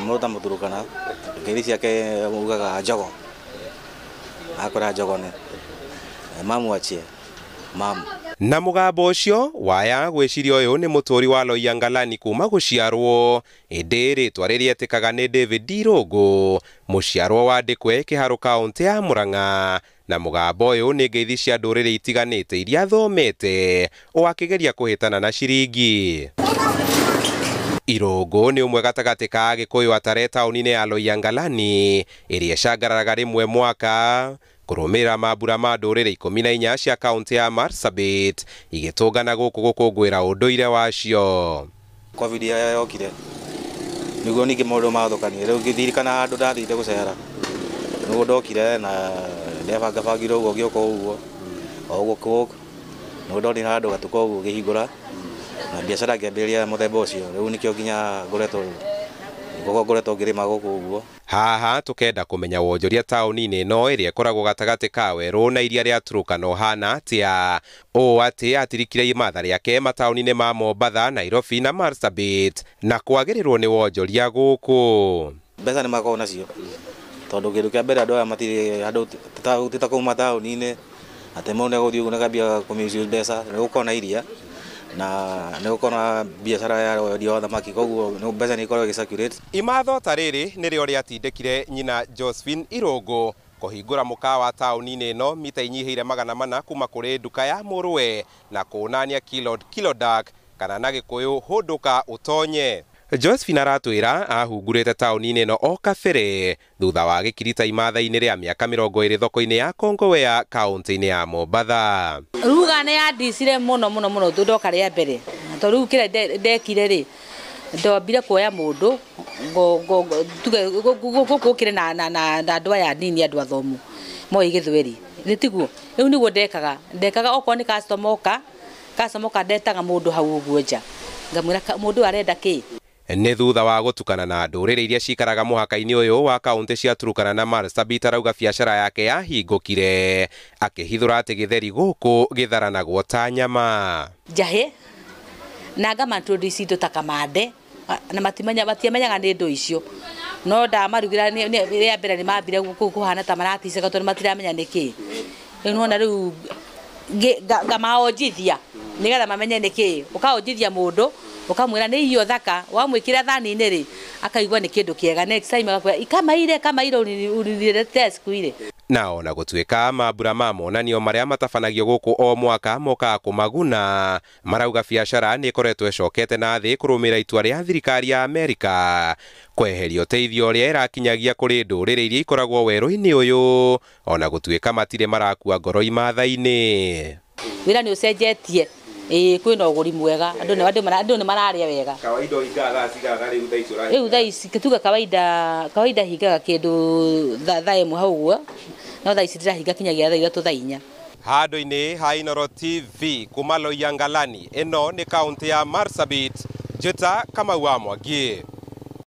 Muruta Muturukana ngeithi ciake ugaga njogo akora njogone mamu achie mamu na mugambo ucio waya gwiciria uyu ni muturi wa Loiyangalani kuma guciarwo indi ritwa riria etikaga ni David Irungu muciarwo wa Ndikwe Kiharo kaunti ya Murang'a na mugambo uyu ni ngeithi cia ndurire itiganite iria thomete o akigeria kuhitana na ciringi. Irungu ni umwe gatagati ka Agikuyu atare tauni-ini ya Loiyangalani iria icangaraga rimwe mwaka kurumira mambura ma ndurire 14 cia kaunti ya Marsabit igitungana guku gukungwira unduire wacio. Covid yokire niguo ningi maundu mathukanie riu ngithirikana andu ndathire gucera niguo ndokire na ndebangabangire uguo ngioka uguo oguo kuguo niguo ndonire andu gatuko uguo ngihingura na biacara ngiambĩrĩria muthemba ucio riu nikio nginya ngoretwo ngirima guku uguo. Haha tukenda kumenya wonjoria tauni-ini ino iria ikoragwo gatagati ka werũ na iria ria Turkana hana atia o ati atirikire imatha riake matauni-ini ma Mombatha, Nairobi na Marsabit na kwagirirwo ni wonjoria guku. Mbeca ni makorwo nacio tondu kindu kia mbere andu aya matire andu titakuuma tauni-ini ati mundu neguthii uguo nakambia kumisuse mbeca nigukorwo na iria na nigukona biacara ya wendia thamaki koguo mbeca ni ikorwo igicirculate. Imatho ta riri nirio riatindikire nyina Josephine Irungu kuhingura mukawa tauni-ini ino mita inyihiire 400 kuma kuri nduka ya Murwe na kunania Kilodak kana na Gikuyu hunduka utonye. Josephine aratwira ahungurite tauni-ini ino o kabere thutha wa gikirita imatha-ini ria miaka 20 thoko-ini ya Kongowea kaunti-ini ya Mombatha. Ruga ne adicire muno ndoka ria mbere to riu kire ndekire ri ndombire kuoya mundu tuge gukire na andu aya nini andu athomu moi Githweri nitiguo riu niguo ndekaga okwo ni customer ndetaga mundu hau uguo nja ngamwira mundu arenda ki. Ni thutha wa gutukana na ndurire iria cikaraga muhaka-ini uyu wa kaunti cia Turkana na Marsabit arauga biacara yake yahingukire akihithura ati githeri guku githaranagwo ta nyama njahe na ngamantroduce indo ta kamande na matiamenyaga ni indo icio no ndamarugira ria mbere ni mambire kuhana ta maraticega tondu matiramenya niki nona riu ngamaonjithia nigetha mamenye niki ukaonjithia mundu ukamwira ni iyo thaka wamwikira thani-ini ri akaigua ni kindu kiega next time akakwira kamaire unire test kuire. Na ona gutuika mambura ma monanio maria matabanagio guku o mwaka moka kumaguna marauga biacara ni ikoretwo icokete na thi kurumira itua ria thirikari ya Amerika kweheria uteithio ria irakinyagia kuri ndurire iria ikoragwo werũ-ini uyu ona gutuika matire marakua ngoro imatha-ini. Wira ni ucenjetie kwina uguri mwega andu ni mararia wega kawaida hingaga cigaga riu thaa ici kituga kawaida hingaga kindu thaa imwe hau guo no thaa ici ndirahinga kinyagia thaa 3 thaa 4. Handu-ini ha Inooro TV kuma Loiyangalani ino ni kaunti ya Marsabit Njeta Kamau wa Mwangi.